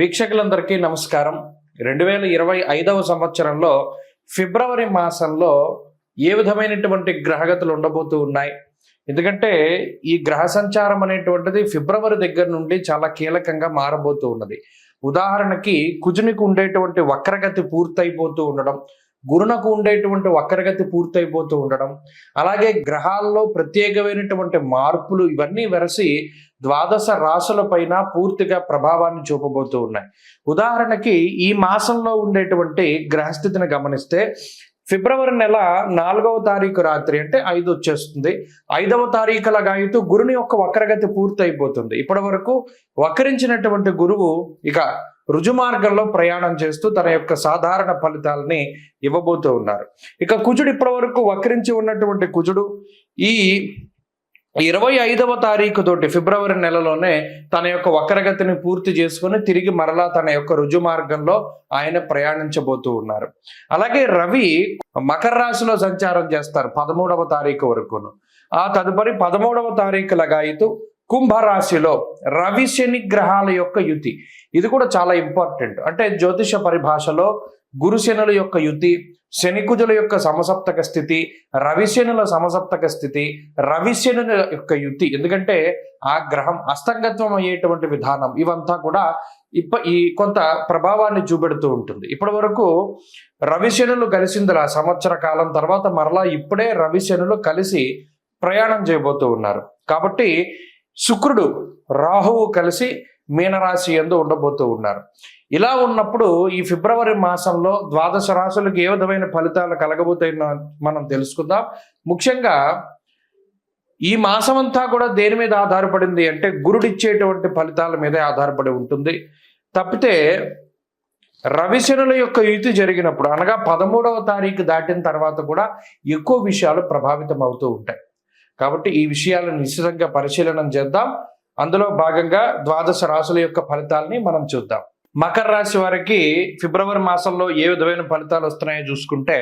వీక్షకులందరికీ నమస్కారం. 2025వ సంవత్సరంలో ఫిబ్రవరి మాసంలో ఏ విధమైనటువంటి గ్రహగతులు ఉండబోతూ ఉన్నాయి? ఎందుకంటే ఈ గ్రహ సంచారం అనేటువంటిది ఫిబ్రవరి దగ్గర నుండి చాలా కీలకంగా మారబోతూ ఉన్నది. ఉదాహరణకి కుజునికి ఉండేటువంటి వక్రగతి పూర్తయిపోతూ ఉండడం, గురునకు ఉండేటువంటి వక్రగతి పూర్తయిపోతూ ఉండడం, అలాగే గ్రహాల్లో ప్రత్యేకమైనటువంటి మార్పులు ఇవన్నీ వెరసి ద్వాదశ రాశుల పైన పూర్తిగా ప్రభావాన్ని చూపబోతూ ఉన్నాయి. ఉదాహరణకి ఈ మాసంలో ఉండేటువంటి గ్రహస్థితిని గమనిస్తే ఫిబ్రవరి నెల 4వ తారీఖు రాత్రి అంటే 5 వచ్చేస్తుంది. 5వ తారీఖుల గాయతూ గురుని యొక్క వక్రగతి పూర్తయిపోతుంది. ఇప్పటి వరకు వక్రించినటువంటి గురువు ఇక రుజుమార్గంలో ప్రయాణం చేస్తూ తన యొక్క సాధారణ ఫలితాలని ఇవ్వబోతూ ఉన్నారు. ఇక కుజుడు ఇప్పటి వరకు వక్రించి ఉన్నటువంటి కుజుడు ఈ 25వ తారీఖు తోటి ఫిబ్రవరి నెలలోనే తన యొక్క వక్రగతిని పూర్తి చేసుకుని తిరిగి మరలా తన యొక్క రుజు మార్గంలో ఆయన ప్రయాణించబోతూ ఉన్నారు. అలాగే రవి మకర రాశిలో సంచారం చేస్తారు 13వ తారీఖు వరకును. ఆ తదుపరి 13వ తారీఖు లగాయితూ కుంభరాశిలో రవి శని గ్రహాల యొక్క యుతి. ఇది కూడా చాలా ఇంపార్టెంట్. అంటే జ్యోతిష పరిభాషలో గురుశనుల యొక్క యుతి, శనికుజుల యొక్క సమసప్తక స్థితి, రవిశనుల సమసప్తక స్థితి, రవిశనుల యొక్క యుతి. ఎందుకంటే ఆ గ్రహం అస్తంగత్వం అయ్యేటువంటి విధానం ఇవంతా కూడా ఈ కొంత ప్రభావాన్ని చూపెడుతూ ఉంటుంది. ఇప్పటి వరకు రవిశనులు కలిసిందిలా సంవత్సర కాలం తర్వాత మరలా ఇప్పుడే రవిశనులు కలిసి ప్రయాణం చేయబోతూ ఉన్నారు. కాబట్టి శుక్రుడు రాహువు కలిసి మీనరాశి యందు ఉండబోతూ ఉన్నారు. ఇలా ఉన్నప్పుడు ఈ ఫిబ్రవరి మాసంలో ద్వాదశ రాశులకు ఏ విధమైన ఫలితాలు కలగబోతాయో మనం తెలుసుకుందాం. ముఖ్యంగా ఈ మాసం అంతా కూడా దేని మీద ఆధారపడింది అంటే గురుడిచ్చేటువంటి ఫలితాల మీదే ఆధారపడి ఉంటుంది. తప్పితే రవిశనుల యొక్క యుతి జరిగినప్పుడు అనగా 13వ తారీఖు దాటిన తర్వాత కూడా ఎక్కువ విషయాలు ప్రభావితం అవుతూ ఉంటాయి. కాబట్టి ఈ విషయాలను నిశ్చితంగా పరిశీలన చేద్దాం. అందులో భాగంగా ద్వాదశ రాశుల యొక్క ఫలితాలని మనం చూద్దాం. మకర రాశి వారికి ఫిబ్రవరి మాసంలో ఏ విధమైన ఫలితాలు వస్తున్నాయో చూసుకుంటే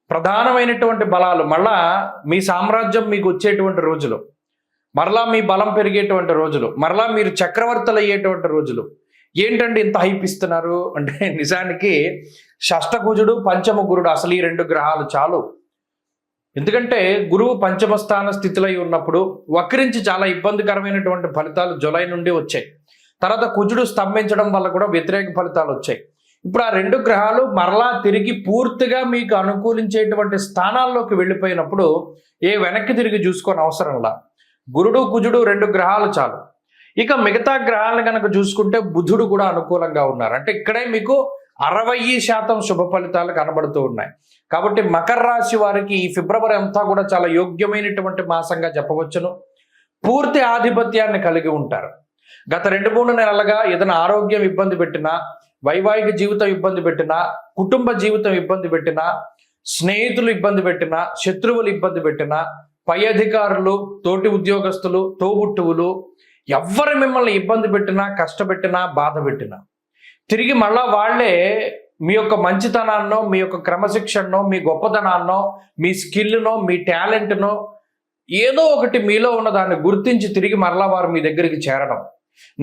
ప్రధానమైనటువంటి బలాలు మళ్ళా మీ సామ్రాజ్యం మీకు వచ్చేటువంటి రోజులు, మరలా మీ బలం పెరిగేటువంటి రోజులు, మరలా మీరు చక్రవర్తులు అయ్యేటువంటి రోజులు. ఏంటంటే ఇంత హైప్ ఇస్తున్నారు అంటే నిజానికి షష్టకుజుడు పంచమ గురుడు అసలు ఈ 2 గ్రహాలు చాలు. ఎందుకంటే గురువు పంచమ స్థాన స్థితిలో ఉన్నప్పుడు వక్రించి చాలా ఇబ్బందికరమైనటువంటి ఫలితాలు జూలై నుండి వచ్చాయి. తర్వాత కుజుడు స్తంభించడం వల్ల కూడా వ్యతిరేక ఫలితాలు వచ్చాయి. ఇప్పుడు ఆ 2 గ్రహాలు మరలా తిరిగి పూర్తిగా మీకు అనుకూలించేటువంటి స్థానాల్లోకి వెళ్ళిపోయినప్పుడు వెనక్కి తిరిగి చూసుకొని అవసరంలా. గురుడు కుజుడు 2 గ్రహాలు చాలు. ఇక మిగతా గ్రహాలను కనుక చూసుకుంటే బుధుడు కూడా అనుకూలంగా ఉన్నారు. అంటే ఇక్కడే మీకు 60% శుభ ఫలితాలు కనబడుతూ ఉన్నాయి. కాబట్టి మకర రాశి వారికి ఈ ఫిబ్రవరి అంతా కూడా చాలా యోగ్యమైనటువంటి మాసంగా చెప్పవచ్చును. పూర్తి ఆధిపత్యాన్ని కలిగి ఉంటారు. గత 2-3 నెలలుగా ఏదైనా ఆరోగ్యం ఇబ్బంది పెట్టినా, వైవాహిక జీవితం ఇబ్బంది పెట్టినా, కుటుంబ జీవితం ఇబ్బంది పెట్టినా, స్నేహితులు ఇబ్బంది పెట్టినా, శత్రువులు ఇబ్బంది పెట్టినా, పై అధికారులు, తోటి ఉద్యోగస్తులు, తోబుట్టువులు ఎవ్వరు మిమ్మల్ని ఇబ్బంది పెట్టినా, కష్టపెట్టినా, బాధ పెట్టినా తిరిగి మళ్ళా వాళ్లే మీ యొక్క మంచితనాన్నో, మీ యొక్క క్రమశిక్షణనో, మీ గొప్పతనాన్నో, మీ స్కిల్నో, మీ టాలెంట్నో ఏదో ఒకటి మీలో ఉన్న దాన్ని గుర్తించి తిరిగి మరలా వారు మీ దగ్గరికి చేరడం,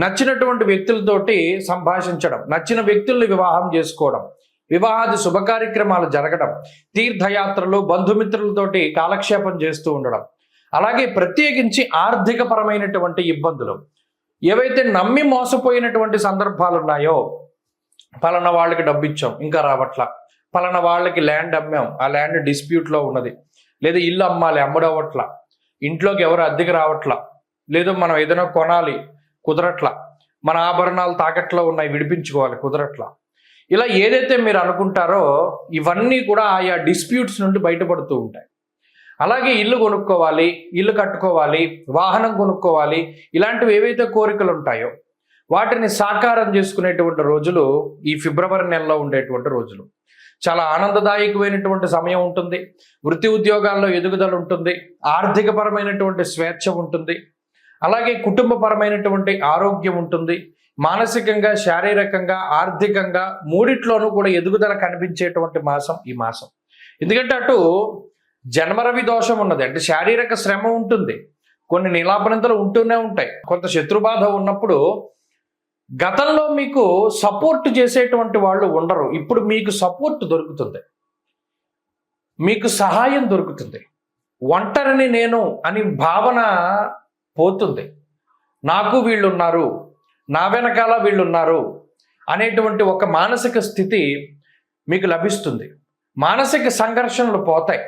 నచ్చినటువంటి వ్యక్తులతోటి సంభాషించడం, నచ్చిన వ్యక్తుల్ని వివాహం చేసుకోవడం, వివాహాది శుభ కార్యక్రమాలు జరగడం, తీర్థయాత్రలు, బంధుమిత్రులతోటి కాలక్షేపం చేస్తూ ఉండడం, అలాగే ప్రత్యేకించి ఆర్థిక పరమైనటువంటి ఇబ్బందులు ఏవైతే నమ్మి మోసపోయినటువంటి సందర్భాలు ఉన్నాయో, పలానా వాళ్ళకి డబ్బు ఇచ్చాం ఇంకా రావట్లా, పలానా వాళ్ళకి ల్యాండ్ అమ్మాం ఆ ల్యాండ్ డిస్ప్యూట్లో ఉన్నది, లేదా ఇల్లు అమ్మాలి అమ్ముడవట్లా, ఇంట్లోకి ఎవరు అద్దెకి రావట్లా, లేదా మనం ఏదైనా కొనాలి కుదరట్లా, మన ఆభరణాలు తాకట్లో ఉన్నాయి విడిపించుకోవాలి కుదరట్లా, ఇలా ఏదైతే మీరు అనుకుంటారో ఇవన్నీ కూడా ఆయా డిస్ప్యూట్స్ నుండి బయటపడుతూ ఉంటాయి. అలాగే ఇల్లు కొనుక్కోవాలి, ఇల్లు కట్టుకోవాలి, వాహనం కొనుక్కోవాలి, ఇలాంటివి ఏవైతే కోరికలు ఉంటాయో వాటిని సాకారం చేసుకునేటువంటి రోజులు ఈ ఫిబ్రవరి నెలలో ఉండేటువంటి రోజులు. చాలా ఆనందదాయకమైనటువంటి సమయం ఉంటుంది. వృత్తి ఉద్యోగాల్లో ఎదుగుదల ఉంటుంది, ఆర్థికపరమైనటువంటి స్వేచ్ఛ ఉంటుంది, అలాగే కుటుంబపరమైనటువంటి ఆరోగ్యం ఉంటుంది, మానసికంగా, శారీరకంగా, ఆర్థికంగా మూడిట్లోనూ కూడా ఎదుగుదల కనిపించేటువంటి మాసం ఈ మాసం. ఎందుకంటే అటు జన్మరవి దోషం ఉన్నది, అంటే శారీరక శ్రమ ఉంటుంది, కొన్ని నీలాపనంతలు ఉంటూనే ఉంటాయి. కొంత శత్రుబాధ ఉన్నప్పుడు గతంలో మీకు సపోర్ట్ చేసేటువంటి వాళ్ళు ఉండరు, ఇప్పుడు మీకు సపోర్ట్ దొరుకుతుంది, మీకు సహాయం దొరుకుతుంది. ఒంటరిని నేను అని భావన పోతుంది. నాకు వీళ్ళున్నారు, నా వెనకాల వీళ్ళున్నారు అనేటువంటి ఒక మానసిక స్థితి మీకు లభిస్తుంది. మానసిక సంఘర్షణలు పోతాయి.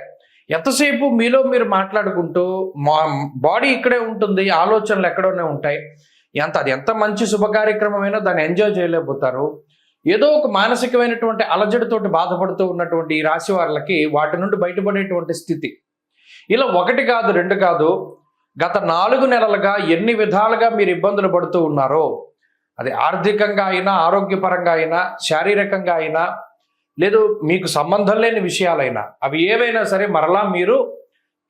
ఎంతసేపు మీలో మీరు మాట్లాడుకుంటూ బాడీ ఇక్కడే ఉంటుంది, ఆలోచనలు ఎక్కడోనే ఉంటాయి. అది ఎంత మంచి శుభ కార్యక్రమమైనా దాన్ని ఎంజాయ్ చేయలేకపోతారు. ఏదో ఒక మానసికమైనటువంటి అలజడితోటి బాధపడుతూ ఉన్నటువంటి ఈ రాశి వాళ్ళకి వాటి నుండి బయటపడేటువంటి స్థితి. ఇలా ఒకటి కాదు, రెండు కాదు, గత 4 నెలలుగా ఎన్ని విధాలుగా మీరు ఇబ్బందులు పడుతూ ఉన్నారో, అది ఆర్థికంగా అయినా, ఆరోగ్యపరంగా అయినా, శారీరకంగా అయినా, లేదు మీకు సంబంధం లేని విషయాలైనా, అవి ఏవైనా సరే మరలా మీరు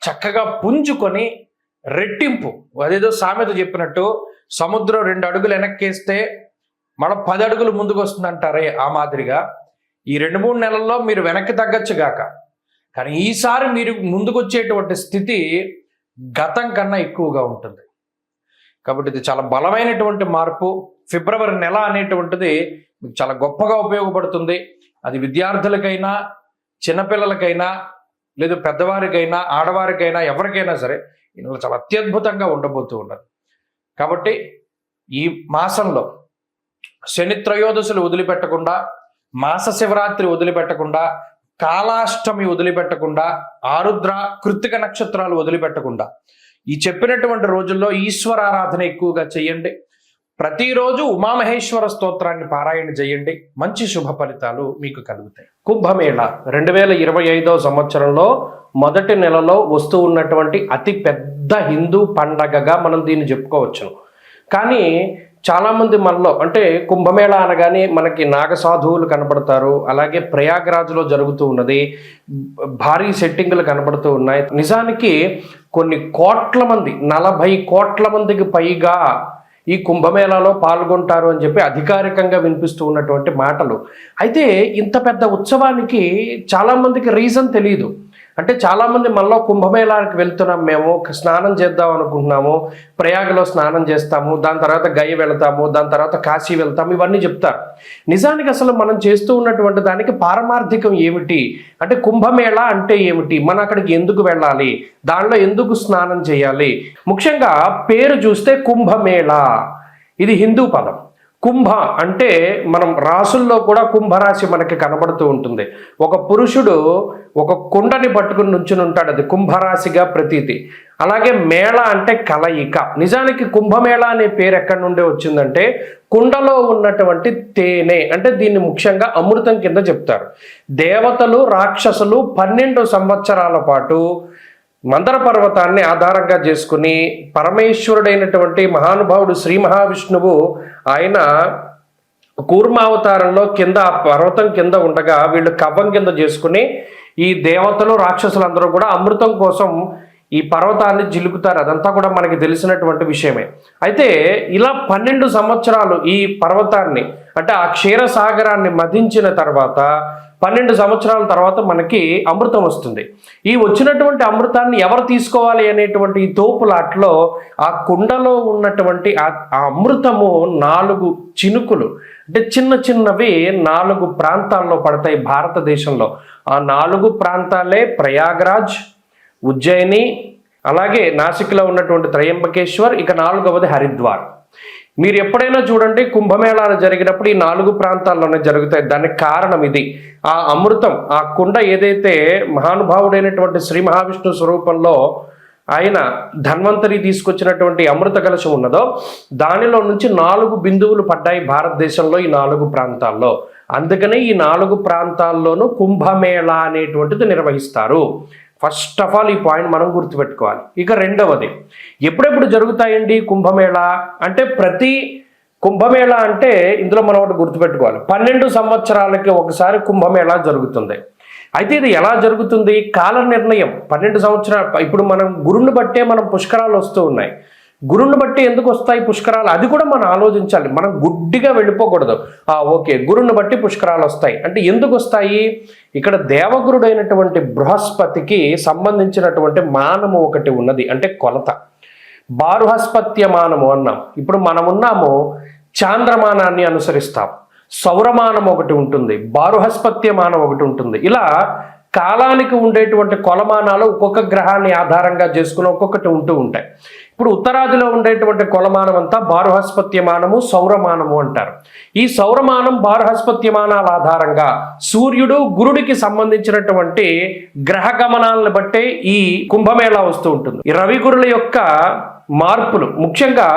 చక్కగా పుంజుకొని రెట్టింపు, అదేదో సామెత చెప్పినట్టు సముద్రం 2 అడుగులు వెనక్కేస్తే మళ్ళీ 10 అడుగులు ముందుకు వస్తుందంటారే, ఆ మాదిరిగా ఈ 2-3 నెలల్లో మీరు వెనక్కి తగ్గచ్చుగాక, కానీ ఈసారి మీరు ముందుకు వచ్చేటువంటి స్థితి గతం కన్నా ఎక్కువగా ఉంటుంది. కాబట్టి ఇది చాలా బలమైనటువంటి మార్పు. ఫిబ్రవరి నెల అనేటువంటిది మీకు చాలా గొప్పగా ఉపయోగపడుతుంది. అది విద్యార్థులకైనా, చిన్నపిల్లలకైనా, లేదు పెద్దవారికైనా, ఆడవారికైనా, ఎవరికైనా సరే ఇందులో చాలా అత్యద్భుతంగా ఉండబోతూ ఉన్నది. కాబట్టి ఈ మాసంలో శని త్రయోదశులు వదిలిపెట్టకుండా, మాస శివరాత్రి వదిలిపెట్టకుండా, కాలాష్టమి వదిలిపెట్టకుండా, ఆరుద్ర కృత్తిక నక్షత్రాలు వదిలిపెట్టకుండా ఈ చెప్పినటువంటి రోజుల్లో ఈశ్వరారాధన ఎక్కువగా చేయండి. ప్రతిరోజు ఉమామహేశ్వర స్తోత్రాన్ని పారాయణ చేయండి. మంచి శుభ ఫలితాలు మీకు కలుగుతాయి. కుంభమేళ 2025వ సంవత్సరంలో మొదటి నెలలో వస్తూ ఉన్నటువంటి అతి పెద్ద హిందూ పండగగా మనం దీన్ని చెప్పుకోవచ్చును. కానీ చాలామంది మనలో, అంటే కుంభమేళ అనగానే మనకి నాగసాధువులు కనబడతారు, అలాగే ప్రయాగ్రాజ్లో జరుగుతూ ఉన్నది, భారీ సెట్టింగులు కనబడుతూ ఉన్నాయి. నిజానికి కొన్ని కోట్ల మంది, 40 కోట్ల మందికి పైగా ఈ కుంభమేళాలో పాల్గొంటారు అని చెప్పి అధికారికంగా వినిపిస్తూ ఉన్నటువంటి మాటలు. అయితే ఇంత పెద్ద ఉత్సవానికి చాలామందికి రీజన్ తెలియదు. అంటే చాలామంది మనలో కుంభమేళానికి వెళ్తున్నాం, మేము స్నానం చేద్దాం అనుకుంటున్నాము, ప్రయాగలో స్నానం చేస్తాము, దాని తర్వాత గయ వెళ్తాము, దాని తర్వాత కాశీ వెళ్తాము, ఇవన్నీ చెప్తారు. నిజానికి అసలు మనం చేస్తూ ఉన్నటువంటి దానికి పారమార్థికం ఏమిటి, అంటే కుంభమేళ అంటే ఏమిటి, మనం అక్కడికి ఎందుకు వెళ్ళాలి, దానిలో ఎందుకు స్నానం చేయాలి. ముఖ్యంగా పేరు చూస్తే కుంభమేళ, ఇది హిందూ పదం. కుంభ అంటే మనం రాసుల్లో కూడా కుంభరాశి మనకి కనబడుతూ ఉంటుంది. ఒక పురుషుడు ఒక కుండని పట్టుకుని నుంచుని ఉంటాడు, అది కుంభరాశిగా ప్రతీతి. అలాగే మేళ అంటే కలయిక. నిజానికి కుంభమేళ అనే పేరు ఎక్కడి నుండి వచ్చిందంటే కుండలో ఉన్నటువంటి తేనె, అంటే దీన్ని ముఖ్యంగా అమృతం కింద చెప్తారు. దేవతలు, రాక్షసులు 12 సంవత్సరాల పాటు మందర పర్వతాన్ని ఆధారంగా చేసుకుని పరమేశ్వరుడైనటువంటి మహానుభావుడు శ్రీ మహావిష్ణువు ఆయన కూర్మావతారంలో కింద పర్వతం కింద ఉండగా వీళ్ళు కవ్వం కింద చేసుకుని ఈ దేవతలు, రాక్షసులందరూ కూడా అమృతం కోసం ఈ పర్వతాన్ని జిలుకుతారు. అదంతా కూడా మనకి తెలిసినటువంటి విషయమే. అయితే ఇలా 12 సంవత్సరాలు ఈ పర్వతాన్ని, అంటే ఆ క్షీరసాగరాన్ని మధించిన తర్వాత 12 సంవత్సరాల తర్వాత మనకి అమృతం వస్తుంది. ఈ వచ్చినటువంటి అమృతాన్ని ఎవరు తీసుకోవాలి అనేటువంటి ఈ తోపులాట్లో ఆ కుండలో ఉన్నటువంటి ఆ అమృతము 4 చినుకులు, అంటే చిన్న చిన్నవి 4 ప్రాంతాల్లో పడతాయి భారతదేశంలో. ఆ 4 ప్రాంతాలే ప్రయాగ్రాజ్, ఉజ్జయిని, అలాగే నాసిక్లో ఉన్నటువంటి త్రయంబకేశ్వర్, ఇక 4వది హరిద్వార్. మీరు ఎప్పుడైనా చూడండి కుంభమేళాలు జరిగినప్పుడు ఈ 4 ప్రాంతాల్లోనే జరుగుతాయి. దానికి కారణం ఇది. ఆ అమృతం, ఆ కుండ ఏదైతే మహానుభావుడైనటువంటి శ్రీ మహావిష్ణు స్వరూపంలో ఆయన ధన్వంతరి తీసుకొచ్చినటువంటి అమృత కలశం ఉన్నదో దానిలో నుంచి 4 బిందువులు పడ్డాయి భారతదేశంలో ఈ 4 ప్రాంతాల్లో. అందుకనే ఈ 4 ప్రాంతాల్లోనూ కుంభమేళ అనేటువంటిది నిర్వహిస్తారు. ఫస్ట్ ఆఫ్ ఆల్ ఈ పాయింట్ మనం గుర్తుపెట్టుకోవాలి. ఇక రెండవది, ఎప్పుడెప్పుడు జరుగుతాయండి కుంభమేళ అంటే, ప్రతి కుంభమేళ అంటే ఇందులో మనం ఒకటి గుర్తుపెట్టుకోవాలి, 12 సంవత్సరాలకి ఒకసారి కుంభమేళ జరుగుతుంది. అయితే ఇది ఎలా జరుగుతుంది, కాల నిర్ణయం 12 సంవత్సరాలు. ఇప్పుడు మనం గురుని బట్టే మనం పుష్కరాలు వస్తూ ఉన్నాయి. గురుని బట్టి ఎందుకు వస్తాయి పుష్కరాలు, అది కూడా మనం ఆలోచించాలి. మనం గుడ్డిగా వెళ్ళిపోకూడదు. ఓకే, గురుని బట్టి పుష్కరాలు వస్తాయి అంటే ఎందుకు వస్తాయి, ఇక్కడ దేవగురుడైనటువంటి బృహస్పతికి సంబంధించినటువంటి మానము ఒకటి ఉన్నది, అంటే కొలత. బారుహస్పత్య మానము అన్నాం. ఇప్పుడు మనం ఉన్నాము చాంద్రమానాన్ని అనుసరిస్తాం, సౌరమానం ఒకటి ఉంటుంది, బారుహస్పత్యమానం ఒకటి ఉంటుంది. ఇలా కాలానికి ఉండేటువంటి కొలమానాలు ఒక్కొక్క గ్రహాన్ని ఆధారంగా చేసుకుని ఒక్కొక్కటి ఉంటూ ఉంటాయి. ఇప్పుడు ఉత్తరాదిలో ఉండేటువంటి కొలమానం అంతా బారుహస్పత్యమానము, సౌరమానము అంటారు. ఈ సౌరమానం, బారుహస్పత్యమానాల ఆధారంగా సూర్యుడు, గురుడికి సంబంధించినటువంటి గ్రహ గమనాలను బట్టే ఈ కుంభమేళా వస్తూ ఉంటుంది. ఈ రవిగురుల యొక్క మార్పులు, ముఖ్యంగా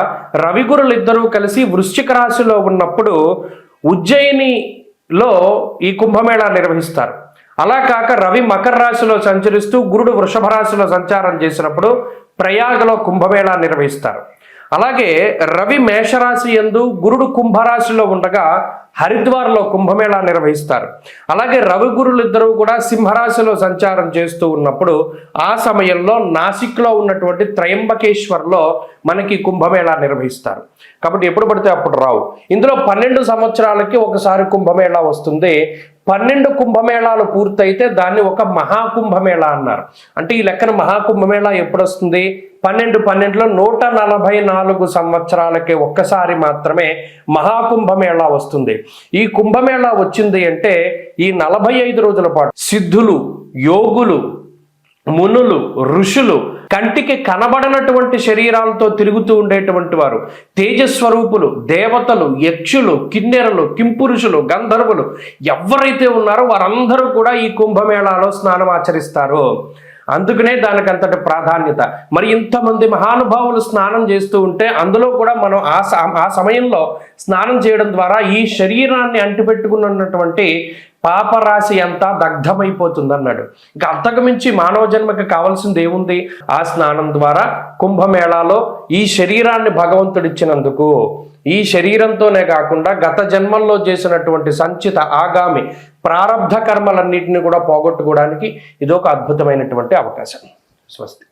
రవిగురులు ఇద్దరూ కలిసి వృశ్చిక రాశిలో ఉన్నప్పుడు ఉజ్జయినిలో ఈ కుంభమేళా నిర్వహిస్తారు. అలా కాక రవి మకర రాశిలో సంచరిస్తూ గురుడు వృషభ రాశిలో సంచారం చేసినప్పుడు ప్రయాగలో కుంభమేళా నిర్వహిస్తారు. అలాగే రవి మేషరాశి యందు, గురుడు కుంభరాశిలో ఉండగా హరిద్వార్లో కుంభమేళా నిర్వహిస్తారు. అలాగే రవి గురులు ఇద్దరూ కూడా సింహరాశిలో సంచారం చేస్తూ ఉన్నప్పుడు ఆ సమయంలో నాసిక్లో ఉన్నటువంటి త్రయంబకేశ్వర్లో మనకి కుంభమేళా నిర్వహిస్తారు. కాబట్టి ఎప్పుడు పడితే అప్పుడు రావు. ఇందులో 12 సంవత్సరాలకి ఒకసారి కుంభమేళా వస్తుంది. 12 కుంభమేళాలు పూర్తయితే దాన్ని ఒక మహాకుంభమేళా అన్నారు. అంటే ఈ లెక్కన మహాకుంభమేళా ఎప్పుడు వస్తుంది? 12లో 144 సంవత్సరాలకి ఒక్కసారి మాత్రమే మహాకుంభమేళా వస్తుంది. ఈ కుంభమేళా వచ్చింది అంటే ఈ 45 రోజుల పాటు సిద్ధులు, యోగులు, మునులు, ఋషులు, కంటికి కనబడనటువంటి శరీరాలతో తిరుగుతూ ఉండేటువంటి వారు, తేజస్వరూపులు, దేవతలు, యక్షులు, కిన్నెరలు, కింపురుషులు, గంధర్వులు ఎవరైతే ఉన్నారో వారందరూ కూడా ఈ కుంభమేళాలో స్నానం ఆచరిస్తారు. అందుకనే దానికి అంతటి ప్రాధాన్యత. మరి ఇంతమంది మహానుభావులు స్నానం చేస్తూ ఉంటే అందులో కూడా మనం ఆ సమయంలో స్నానం చేయడం ద్వారా ఈ శరీరాన్ని అంటిపెట్టుకున్నటువంటి పాపరాశి అంతా దగ్ధమైపోతుంది అన్నాడు. ఇంకా అంతకు మించి మానవ జన్మకి కావాల్సింది ఏముంది? ఆ స్నానం ద్వారా కుంభమేళాలో ఈ శరీరాన్ని భగవంతుడిచ్చినందుకు, ఈ శరీరంతోనే కాకుండా గత జన్మల్లో చేసినటువంటి సంచిత ఆగామి ప్రారబ్ధ కర్మలన్నింటినీ కూడా పోగొట్టుకోవడానికి ఇదొక అద్భుతమైనటువంటి అవకాశం. స్వస్తి.